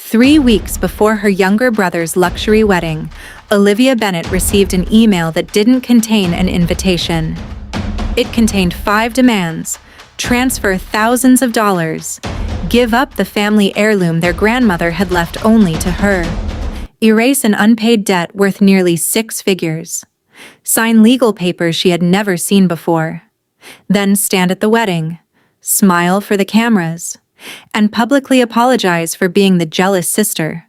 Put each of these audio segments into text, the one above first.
3 weeks before her younger brother's luxury wedding, Olivia Bennet received an email that didn't contain an invitation. It contained 5 demands: transfer thousands of dollars, give up the family heirloom their grandmother had left only to her, erase an unpaid debt worth nearly 6 figures, sign legal papers she had never seen before, then stand at the wedding, smile for the cameras, and publicly apologize for being the jealous sister.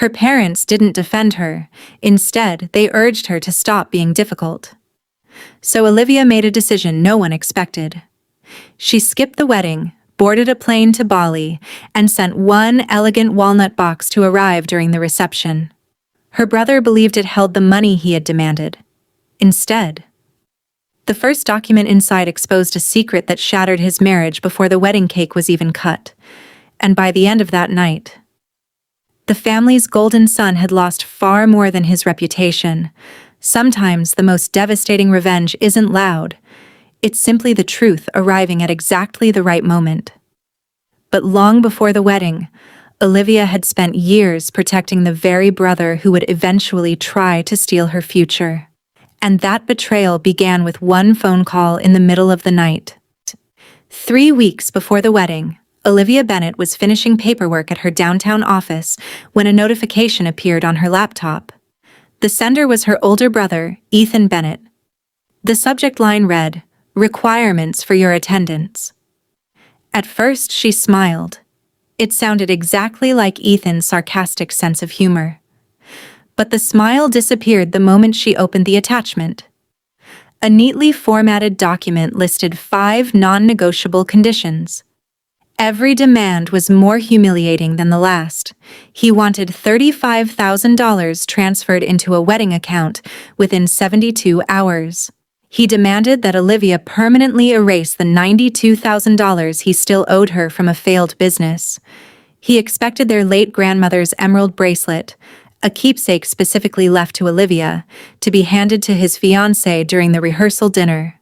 Her parents didn't defend her. Instead, they urged her to stop being difficult. So Olivia made a decision no one expected. She skipped the wedding, boarded a plane to Bali, and sent one elegant walnut box to arrive during the reception. Her brother believed it held the money he had demanded. Instead, the first document inside exposed a secret that shattered his marriage before the wedding cake was even cut. And by the end of that night, the family's golden son had lost far more than his reputation. Sometimes the most devastating revenge isn't loud. It's simply the truth arriving at exactly the right moment. But long before the wedding, Olivia had spent years protecting the very brother who would eventually try to steal her future. And that betrayal began with one phone call in the middle of the night. 3 weeks before the wedding, Olivia Bennet was finishing paperwork at her downtown office when a notification appeared on her laptop. The sender was her older brother, Ethan Bennet. The subject line read, "Requirements for your attendance." At first, she smiled. It sounded exactly like Ethan's sarcastic sense of humor. But the smile disappeared the moment she opened the attachment. A neatly formatted document listed 5 non-negotiable conditions. Every demand was more humiliating than the last. He wanted $35,000 transferred into a wedding account within 72 hours. He demanded that Olivia permanently erase the $92,000 he still owed her from a failed business. He expected their late grandmother's emerald bracelet, a keepsake specifically left to Olivia, to be handed to his fiancé during the rehearsal dinner.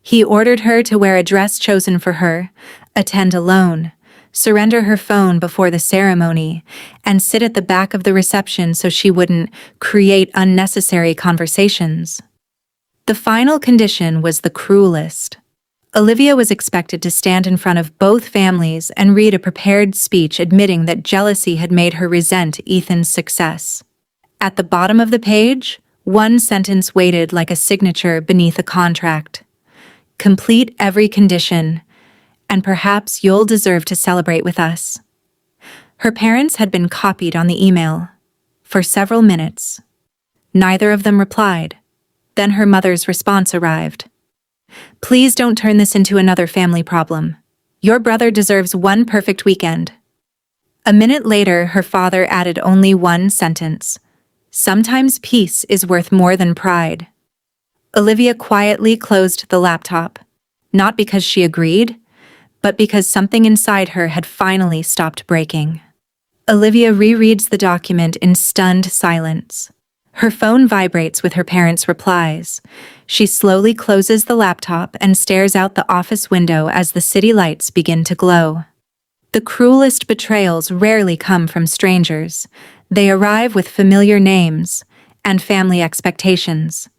He ordered her to wear a dress chosen for her, attend alone, surrender her phone before the ceremony, and sit at the back of the reception so she wouldn't create unnecessary conversations. The final condition was the cruelest. Olivia was expected to stand in front of both families and read a prepared speech admitting that jealousy had made her resent Ethan's success. At the bottom of the page, one sentence waited like a signature beneath a contract. "Complete every condition, and perhaps you'll deserve to celebrate with us." Her parents had been copied on the email. For several minutes, neither of them replied. Then her mother's response arrived. "Please don't turn this into another family problem. Your brother deserves one perfect weekend." A minute later, her father added only one sentence. "Sometimes peace is worth more than pride." Olivia quietly closed the laptop, not because she agreed, but because something inside her had finally stopped breaking. Olivia rereads the document in stunned silence. Her phone vibrates with her parents' replies. She slowly closes the laptop and stares out the office window as the city lights begin to glow. The cruelest betrayals rarely come from strangers. They arrive with familiar names and family expectations.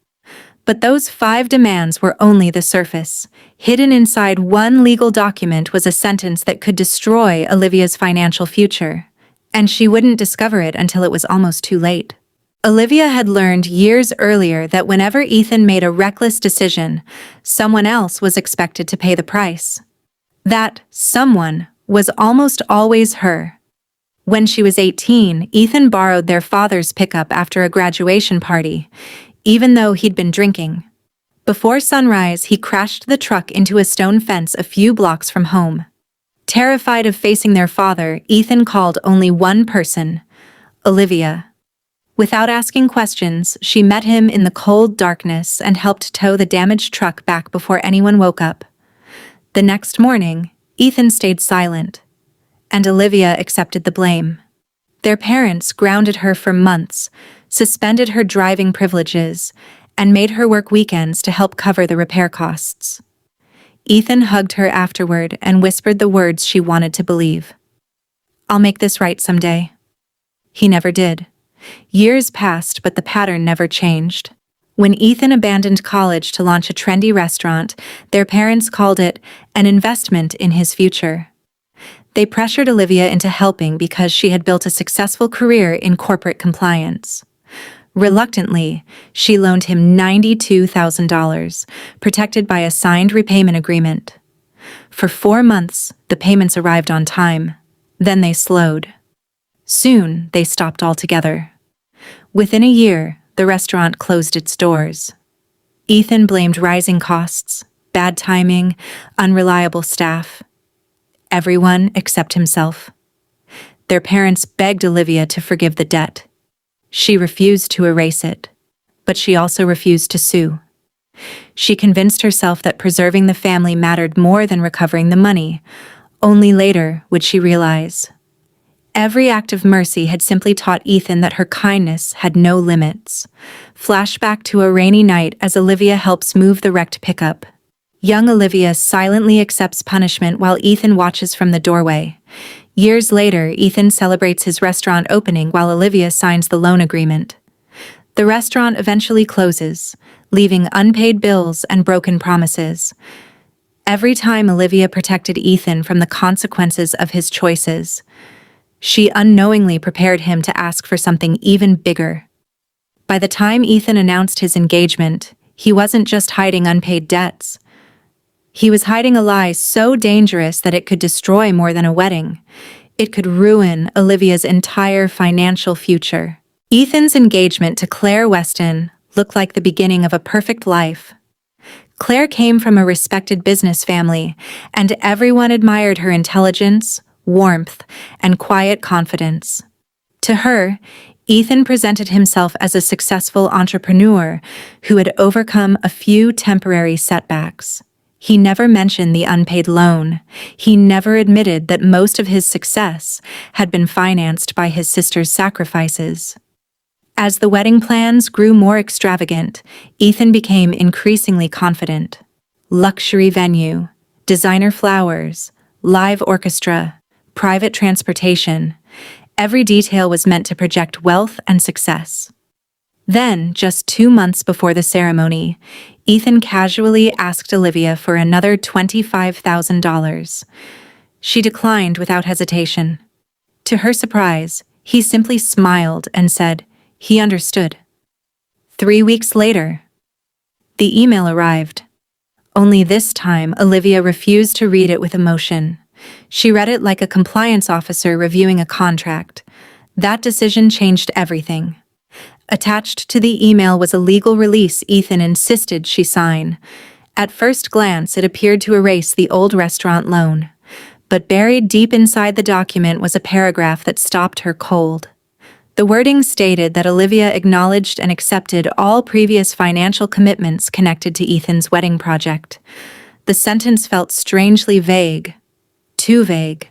But those 5 demands were only the surface. Hidden inside one legal document was a sentence that could destroy Olivia's financial future. And she wouldn't discover it until it was almost too late. Olivia had learned years earlier that whenever Ethan made a reckless decision, someone else was expected to pay the price. That someone was almost always her. When she was 18, Ethan borrowed their father's pickup after a graduation party, even though he'd been drinking. Before sunrise, he crashed the truck into a stone fence a few blocks from home. Terrified of facing their father, Ethan called only one person, Olivia. Without asking questions, she met him in the cold darkness and helped tow the damaged truck back before anyone woke up. The next morning, Ethan stayed silent, and Olivia accepted the blame. Their parents grounded her for months, suspended her driving privileges, and made her work weekends to help cover the repair costs. Ethan hugged her afterward and whispered the words she wanted to believe. I'll make this right someday. He never did. Years passed, but the pattern never changed. When Ethan abandoned college to launch a trendy restaurant, their parents called it an investment in his future. They pressured Olivia into helping because she had built a successful career in corporate compliance. Reluctantly, she loaned him $92,000, protected by a signed repayment agreement. For 4 months, the payments arrived on time. Then they slowed. Soon, they stopped altogether. Within a year, the restaurant closed its doors. Ethan blamed rising costs, bad timing, unreliable staff. Everyone except himself. Their parents begged Olivia to forgive the debt. She refused to erase it, but she also refused to sue. She convinced herself that preserving the family mattered more than recovering the money. Only later would she realize. Every act of mercy had simply taught Ethan that her kindness had no limits. Flashback to a rainy night as Olivia helps move the wrecked pickup. Young Olivia silently accepts punishment while Ethan watches from the doorway. Years later, Ethan celebrates his restaurant opening while Olivia signs the loan agreement. The restaurant eventually closes, leaving unpaid bills and broken promises. Every time Olivia protected Ethan from the consequences of his choices, she unknowingly prepared him to ask for something even bigger. By the time Ethan announced his engagement, he wasn't just hiding unpaid debts. He was hiding a lie so dangerous that it could destroy more than a wedding. It could ruin Olivia's entire financial future. Ethan's engagement to Claire Weston looked like the beginning of a perfect life. Claire came from a respected business family, and everyone admired her intelligence, warmth, and quiet confidence. To her, Ethan presented himself as a successful entrepreneur who had overcome a few temporary setbacks. He never mentioned the unpaid loan. He never admitted that most of his success had been financed by his sister's sacrifices. As the wedding plans grew more extravagant, Ethan became increasingly confident. Luxury venue, designer flowers, live orchestra, private transportation. Every detail was meant to project wealth and success. Then, just 2 months before the ceremony, Ethan casually asked Olivia for another $25,000. She declined without hesitation. To her surprise, he simply smiled and said he understood. 3 weeks later, the email arrived. Only this time, Olivia refused to read it with emotion. She read it like a compliance officer reviewing a contract. That decision changed everything. Attached to the email was a legal release Ethan insisted she sign. At first glance, it appeared to erase the old restaurant loan. But buried deep inside the document was a paragraph that stopped her cold. The wording stated that Olivia acknowledged and accepted all previous financial commitments connected to Ethan's wedding project. The sentence felt strangely vague. Too vague.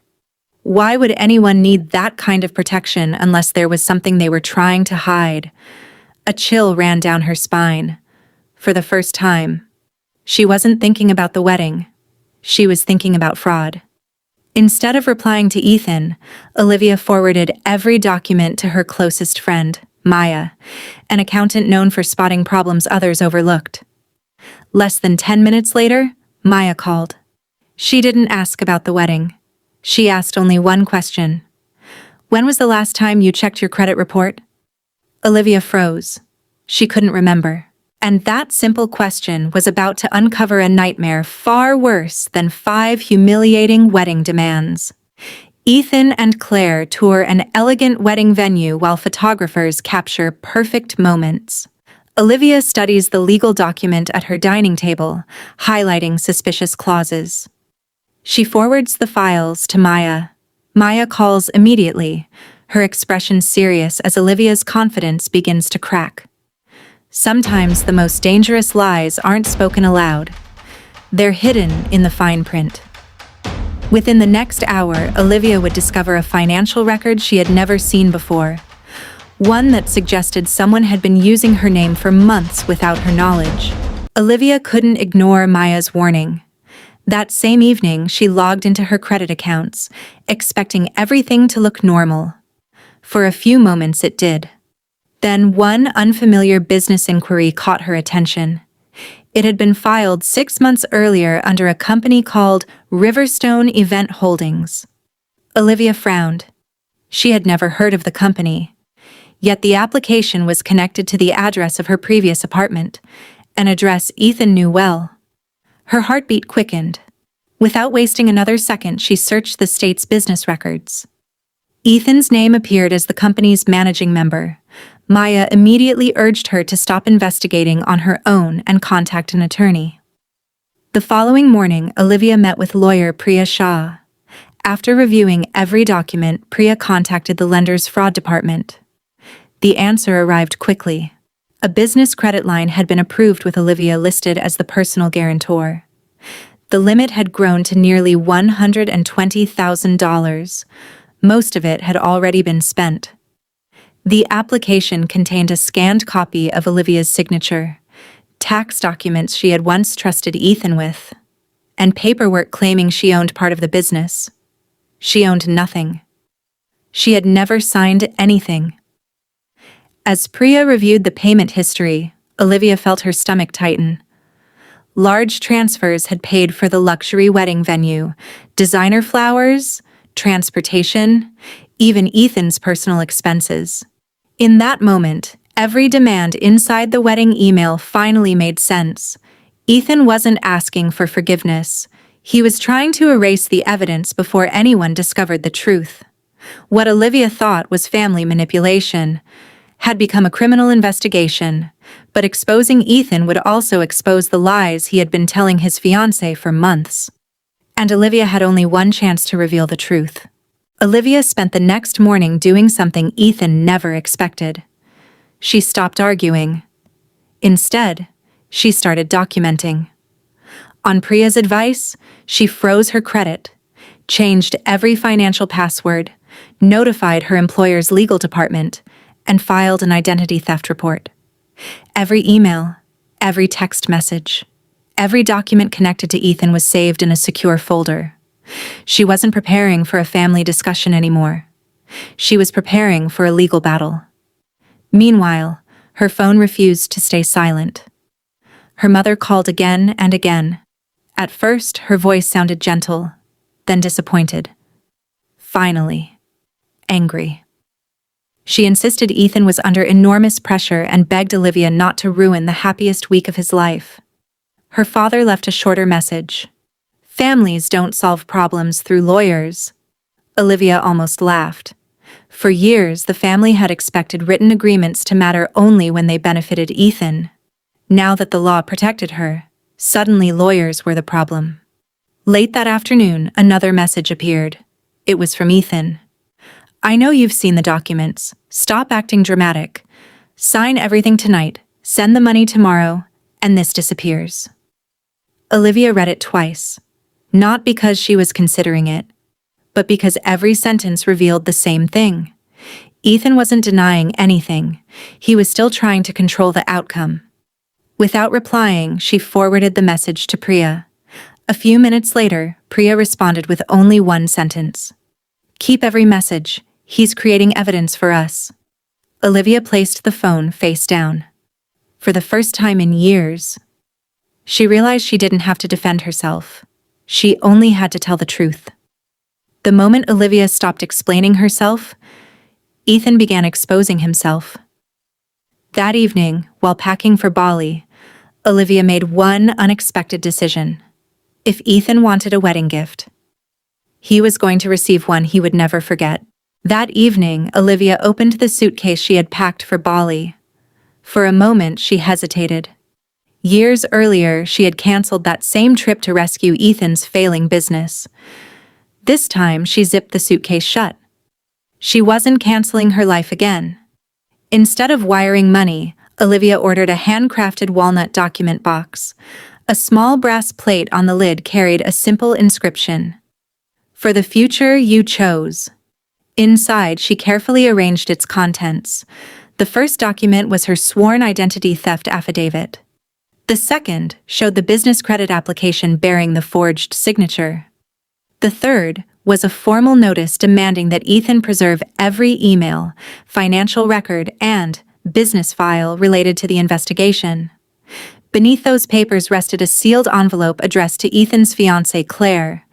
Why would anyone need that kind of protection unless there was something they were trying to hide? A chill ran down her spine. For the first time, she wasn't thinking about the wedding. She was thinking about fraud. Instead of replying to Ethan, Olivia forwarded every document to her closest friend, Maya, an accountant known for spotting problems others overlooked. Less than 10 minutes later, Maya called. She didn't ask about the wedding. She asked only one question. When was the last time you checked your credit report? Olivia froze. She couldn't remember. And that simple question was about to uncover a nightmare far worse than 5 humiliating wedding demands. Ethan and Claire tour an elegant wedding venue while photographers capture perfect moments. Olivia studies the legal document at her dining table, highlighting suspicious clauses. She forwards the files to Maya. Maya calls immediately, her expression serious as Olivia's confidence begins to crack. Sometimes the most dangerous lies aren't spoken aloud. They're hidden in the fine print. Within the next hour, Olivia would discover a financial record she had never seen before. One that suggested someone had been using her name for months without her knowledge. Olivia couldn't ignore Maya's warning. That same evening, she logged into her credit accounts, expecting everything to look normal. For a few moments it did. Then one unfamiliar business inquiry caught her attention. It had been filed 6 months earlier under a company called Riverstone Event Holdings. Olivia frowned. She had never heard of the company. Yet the application was connected to the address of her previous apartment, an address Ethan knew well. Her heartbeat quickened. Without wasting another second, she searched the state's business records. Ethan's name appeared as the company's managing member. Maya immediately urged her to stop investigating on her own and contact an attorney. The following morning, Olivia met with lawyer Priya Shah. After reviewing every document, Priya contacted the lender's fraud department. The answer arrived quickly. A business credit line had been approved with Olivia listed as the personal guarantor. The limit had grown to nearly $120,000. Most of it had already been spent. The application contained a scanned copy of Olivia's signature, tax documents she had once trusted Ethan with, and paperwork claiming she owned part of the business. She owned nothing. She had never signed anything. As Priya reviewed the payment history, Olivia felt her stomach tighten. Large transfers had paid for the luxury wedding venue, designer flowers, transportation, even Ethan's personal expenses. In that moment, every demand inside the wedding email finally made sense. Ethan wasn't asking for forgiveness. He was trying to erase the evidence before anyone discovered the truth. What Olivia thought was family manipulation had become a criminal investigation, but exposing Ethan would also expose the lies he had been telling his fiancée for months. And Olivia had only one chance to reveal the truth. Olivia spent the next morning doing something Ethan never expected. She stopped arguing. Instead, she started documenting. On Priya's advice, she froze her credit, changed every financial password, notified her employer's legal department, and filed an identity theft report. Every email, every text message, every document connected to Ethan was saved in a secure folder. She wasn't preparing for a family discussion anymore. She was preparing for a legal battle. Meanwhile, her phone refused to stay silent. Her mother called again and again. At first, her voice sounded gentle, then disappointed. Finally, angry. She insisted Ethan was under enormous pressure and begged Olivia not to ruin the happiest week of his life. Her father left a shorter message. Families don't solve problems through lawyers. Olivia almost laughed. For years, the family had expected written agreements to matter only when they benefited Ethan. Now that the law protected her, suddenly lawyers were the problem. Late that afternoon, another message appeared. It was from Ethan. I know you've seen the documents. Stop acting dramatic. Sign everything tonight, send the money tomorrow, and this disappears. Olivia read it twice. Not because she was considering it, but because every sentence revealed the same thing. Ethan wasn't denying anything. He was still trying to control the outcome. Without replying, she forwarded the message to Priya. A few minutes later, Priya responded with only one sentence. Keep every message. He's creating evidence for us. Olivia placed the phone face down. For the first time in years, she realized she didn't have to defend herself. She only had to tell the truth. The moment Olivia stopped explaining herself, Ethan began exposing himself. That evening, while packing for Bali, Olivia made one unexpected decision. If Ethan wanted a wedding gift, he was going to receive one he would never forget. That evening, Olivia opened the suitcase she had packed for Bali. For a moment, she hesitated. Years earlier, she had canceled that same trip to rescue Ethan's failing business. This time, she zipped the suitcase shut. She wasn't canceling her life again. Instead of wiring money, Olivia ordered a handcrafted walnut document box. A small brass plate on the lid carried a simple inscription. For the future you chose. Inside, she carefully arranged its contents. The first document was her sworn identity theft affidavit. The second showed the business credit application bearing the forged signature. The third was a formal notice demanding that Ethan preserve every email, financial record, and business file related to the investigation. Beneath those papers rested a sealed envelope addressed to Ethan's fiancée, Claire.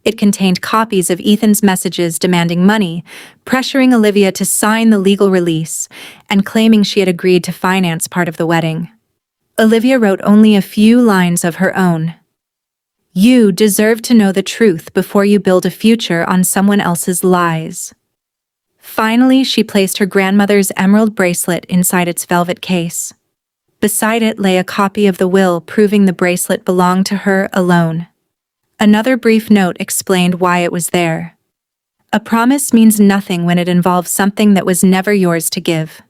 It contained copies of Ethan's messages demanding money, pressuring Olivia to sign the legal release, and claiming she had agreed to finance part of the wedding. Olivia wrote only a few lines of her own. "You deserve to know the truth before you build a future on someone else's lies." Finally, she placed her grandmother's emerald bracelet inside its velvet case. Beside it lay a copy of the will proving the bracelet belonged to her alone. Another brief note explained why it was there. A promise means nothing when it involves something that was never yours to give.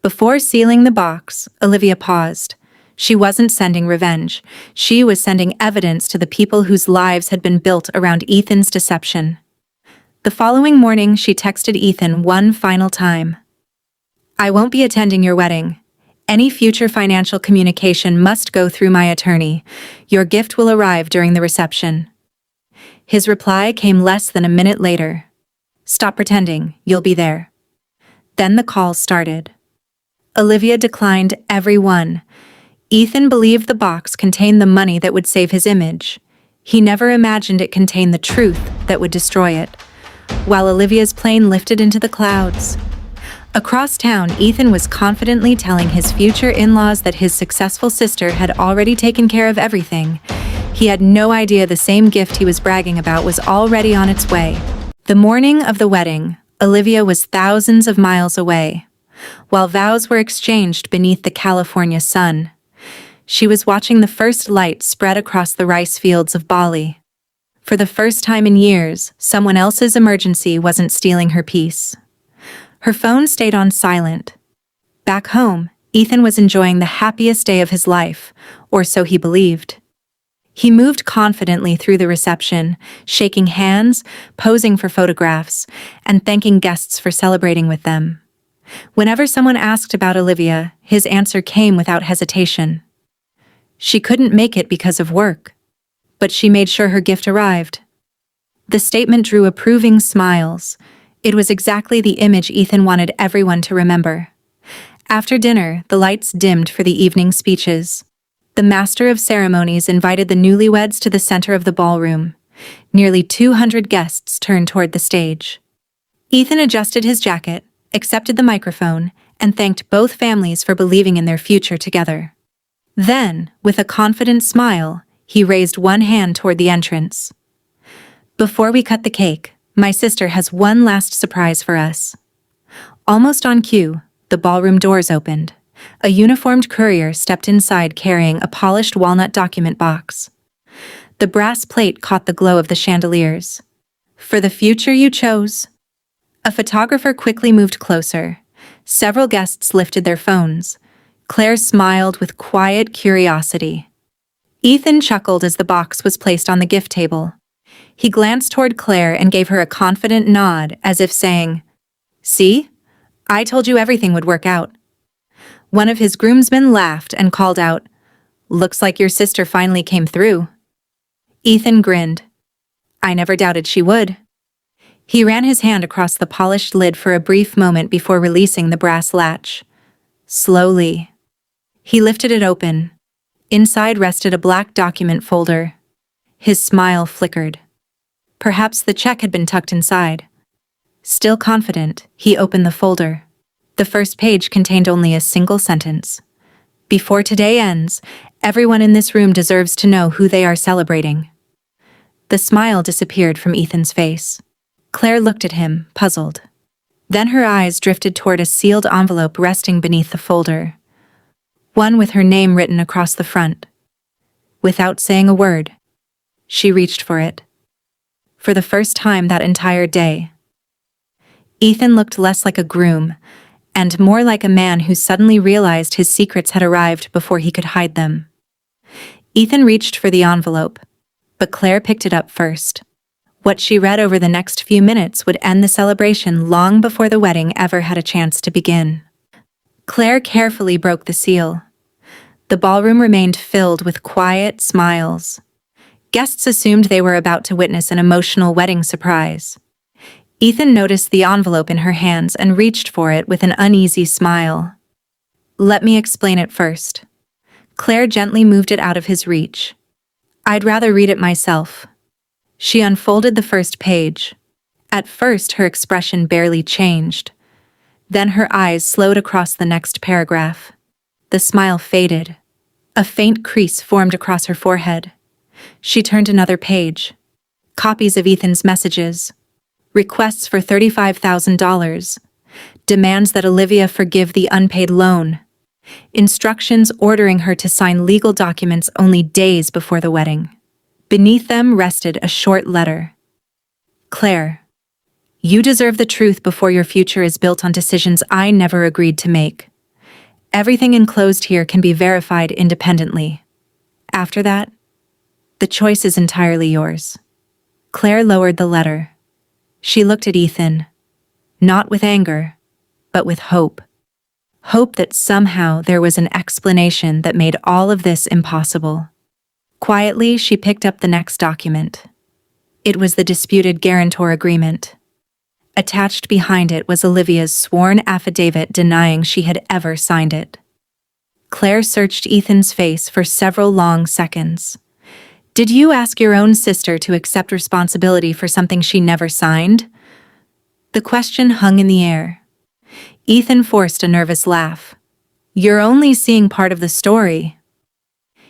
Before sealing the box, Olivia paused. She wasn't sending revenge. She was sending evidence to the people whose lives had been built around Ethan's deception. The following morning, she texted Ethan one final time. "I won't be attending your wedding. Any future financial communication must go through my attorney. Your gift will arrive during the reception." His reply came less than a minute later. "Stop pretending, you'll be there." Then the call started. Olivia declined every one. Ethan believed the box contained the money that would save his image. He never imagined it contained the truth that would destroy it. While Olivia's plane lifted into the clouds. Across town, Ethan was confidently telling his future in-laws that his successful sister had already taken care of everything. He had no idea the same gift he was bragging about was already on its way. The morning of the wedding, Olivia was thousands of miles away. While vows were exchanged beneath the California sun, she was watching the first light spread across the rice fields of Bali. For the first time in years, someone else's emergency wasn't stealing her peace. Her phone stayed on silent. Back home, Ethan was enjoying the happiest day of his life, or so he believed. He moved confidently through the reception, shaking hands, posing for photographs, and thanking guests for celebrating with them. Whenever someone asked about Olivia, his answer came without hesitation. She couldn't make it because of work, but she made sure her gift arrived. The statement drew approving smiles. It was exactly the image Ethan wanted everyone to remember. After dinner, the lights dimmed for the evening speeches. The master of ceremonies invited the newlyweds to the center of the ballroom. Nearly 200 guests turned toward the stage. Ethan adjusted his jacket, accepted the microphone, and thanked both families for believing in their future together. Then, with a confident smile, he raised one hand toward the entrance. "Before we cut the cake, my sister has one last surprise for us." Almost on cue, the ballroom doors opened. A uniformed courier stepped inside carrying a polished walnut document box. The brass plate caught the glow of the chandeliers. "For the future you chose." A photographer quickly moved closer. Several guests lifted their phones. Claire smiled with quiet curiosity. Ethan chuckled as the box was placed on the gift table. He glanced toward Claire and gave her a confident nod, as if saying, "See? I told you everything would work out." One of his groomsmen laughed and called out, "Looks like your sister finally came through." Ethan grinned. "I never doubted she would." He ran his hand across the polished lid for a brief moment before releasing the brass latch. Slowly, he lifted it open. Inside rested a black document folder. His smile flickered. Perhaps the check had been tucked inside. Still confident, he opened the folder. The first page contained only a single sentence. "Before today ends, everyone in this room deserves to know who they are celebrating." The smile disappeared from Ethan's face. Claire looked at him, puzzled. Then her eyes drifted toward a sealed envelope resting beneath the folder. One with her name written across the front. Without saying a word, she reached for it. For the first time that entire day, Ethan looked less like a groom, and more like a man who suddenly realized his secrets had arrived before he could hide them. Ethan reached for the envelope, but Claire picked it up first. What she read over the next few minutes would end the celebration long before the wedding ever had a chance to begin. Claire carefully broke the seal. The ballroom remained filled with quiet smiles. Guests assumed they were about to witness an emotional wedding surprise. Ethan noticed the envelope in her hands and reached for it with an uneasy smile. "Let me explain it first." Claire gently moved it out of his reach. "I'd rather read it myself." She unfolded the first page. At first, her expression barely changed. Then her eyes slowed across the next paragraph. The smile faded. A faint crease formed across her forehead. She turned another page. Copies of Ethan's messages. Requests for $35,000. Demands that Olivia forgive the unpaid loan. Instructions ordering her to sign legal documents only days before the wedding. Beneath them rested a short letter. "Claire, you deserve the truth before your future is built on decisions I never agreed to make. Everything enclosed here can be verified independently. After that, the choice is entirely yours." Claire lowered the letter. She looked at Ethan, not with anger, but with hope. Hope that somehow there was an explanation that made all of this impossible. Quietly, she picked up the next document. It was the disputed guarantor agreement. Attached behind it was Olivia's sworn affidavit denying she had ever signed it. Claire searched Ethan's face for several long seconds. "Did you ask your own sister to accept responsibility for something she never signed?" The question hung in the air. Ethan forced a nervous laugh. "You're only seeing part of the story."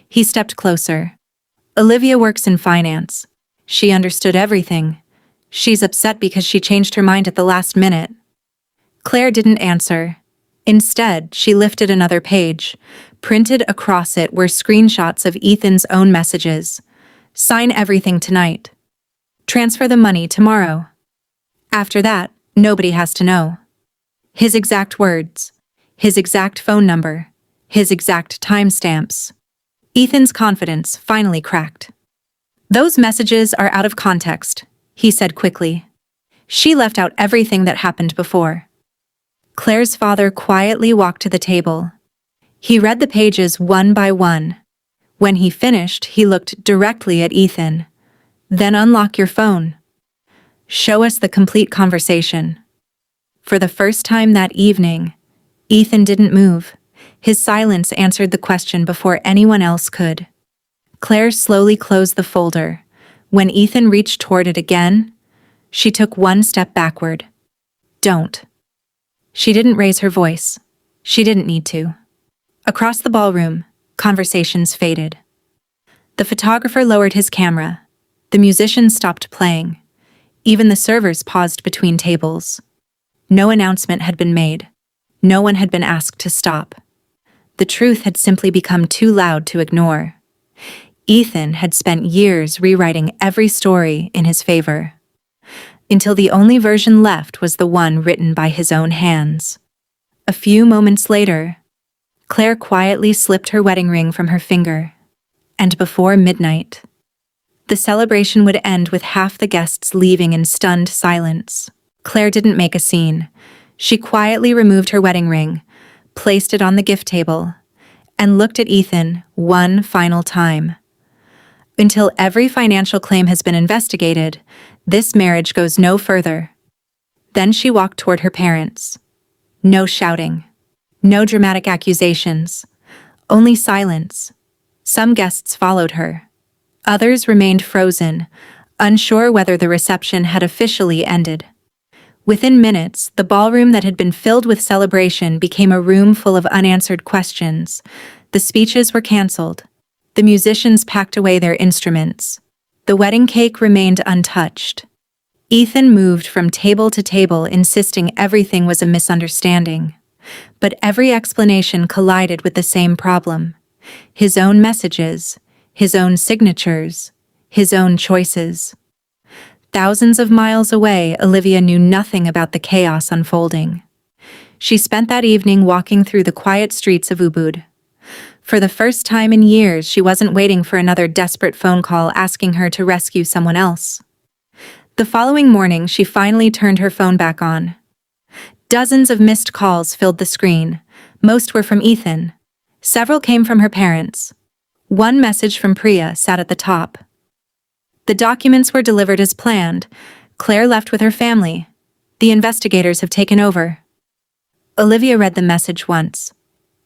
He stepped closer. "Olivia works in finance. She understood everything. She's upset because she changed her mind at the last minute." Claire didn't answer. Instead, she lifted another page. Printed across it were screenshots of Ethan's own messages. "Sign everything tonight. Transfer the money tomorrow. After that, nobody has to know." His exact words, his exact phone number, his exact timestamps. Ethan's confidence finally cracked. "Those messages are out of context," he said quickly. "She left out everything that happened before." Claire's father quietly walked to the table. He read the pages one by one. When he finished, he looked directly at Ethan. "Then unlock your phone. Show us the complete conversation." For the first time that evening, Ethan didn't move. His silence answered the question before anyone else could. Claire slowly closed the folder. When Ethan reached toward it again, she took one step backward. "Don't." She didn't raise her voice. She didn't need to. Across the ballroom, conversations faded. The photographer lowered his camera. The musicians stopped playing. Even the servers paused between tables. No announcement had been made. No one had been asked to stop. The truth had simply become too loud to ignore. Ethan had spent years rewriting every story in his favor, until the only version left was the one written by his own hands. A few moments later, Claire quietly slipped her wedding ring from her finger, and before midnight, the celebration would end with half the guests leaving in stunned silence. Claire didn't make a scene. She quietly removed her wedding ring, placed it on the gift table, and looked at Ethan one final time. "Until every financial claim has been investigated, this marriage goes no further." Then she walked toward her parents. No shouting. No dramatic accusations. Only silence. Some guests followed her. Others remained frozen, unsure whether the reception had officially ended. Within minutes, the ballroom that had been filled with celebration became a room full of unanswered questions. The speeches were canceled. The musicians packed away their instruments. The wedding cake remained untouched. Ethan moved from table to table, insisting everything was a misunderstanding. But every explanation collided with the same problem. His own messages, his own signatures, his own choices. Thousands of miles away, Olivia knew nothing about the chaos unfolding. She spent that evening walking through the quiet streets of Ubud. For the first time in years, she wasn't waiting for another desperate phone call asking her to rescue someone else. The following morning, she finally turned her phone back on. Dozens of missed calls filled the screen. Most were from Ethan. Several came from her parents. One message from Priya sat at the top. The documents were delivered as planned. Claire left with her family. The investigators have taken over. Olivia read the message once,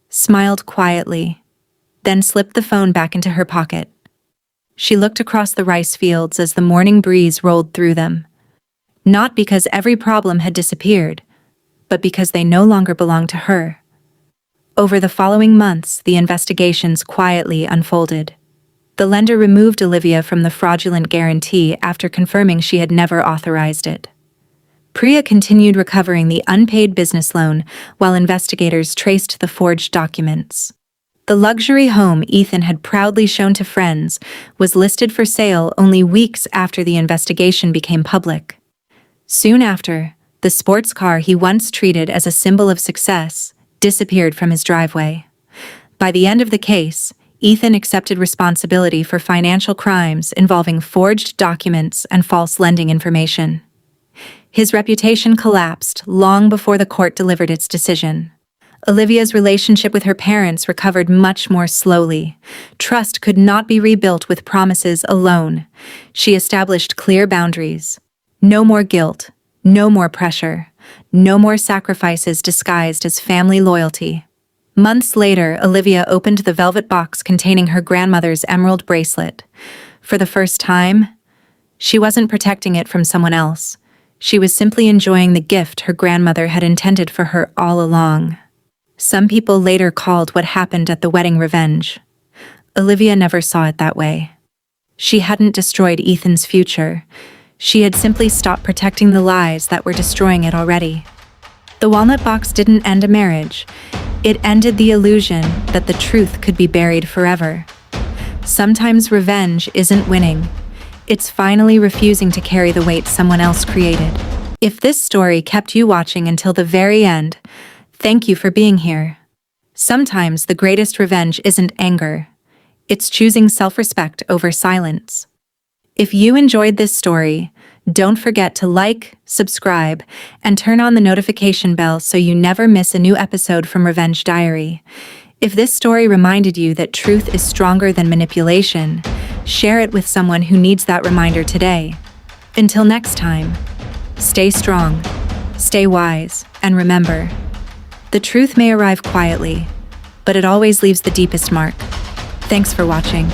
smiled quietly, then slipped the phone back into her pocket. She looked across the rice fields as the morning breeze rolled through them. Not because every problem had disappeared, but because they no longer belonged to her. Over the following months, the investigations quietly unfolded. The lender removed Olivia from the fraudulent guarantee after confirming she had never authorized it. Priya continued recovering the unpaid business loan while investigators traced the forged documents. The luxury home Ethan had proudly shown to friends was listed for sale only weeks after the investigation became public. Soon after, the sports car he once treated as a symbol of success disappeared from his driveway. By the end of the case, Ethan accepted responsibility for financial crimes involving forged documents and false lending information. His reputation collapsed long before the court delivered its decision. Olivia's relationship with her parents recovered much more slowly. Trust could not be rebuilt with promises alone. She established clear boundaries. No more guilt, no more pressure, no more sacrifices disguised as family loyalty. Months later, Olivia opened the velvet box containing her grandmother's emerald bracelet. For the first time, she wasn't protecting it from someone else. She was simply enjoying the gift her grandmother had intended for her all along. Some people later called what happened at the wedding revenge. Olivia never saw it that way. She hadn't destroyed Ethan's future. She had simply stopped protecting the lies that were destroying it already. The walnut box didn't end a marriage. It ended the illusion that the truth could be buried forever. Sometimes revenge isn't winning. It's finally refusing to carry the weight someone else created. If this story kept you watching until the very end, thank you for being here. Sometimes the greatest revenge isn't anger. It's choosing self-respect over silence. If you enjoyed this story, don't forget to like, subscribe, and turn on the notification bell so you never miss a new episode from Revenge Diary. If this story reminded you that truth is stronger than manipulation, share it with someone who needs that reminder today. Until next time, stay strong, stay wise, and remember, the truth may arrive quietly, but it always leaves the deepest mark. Thanks for watching.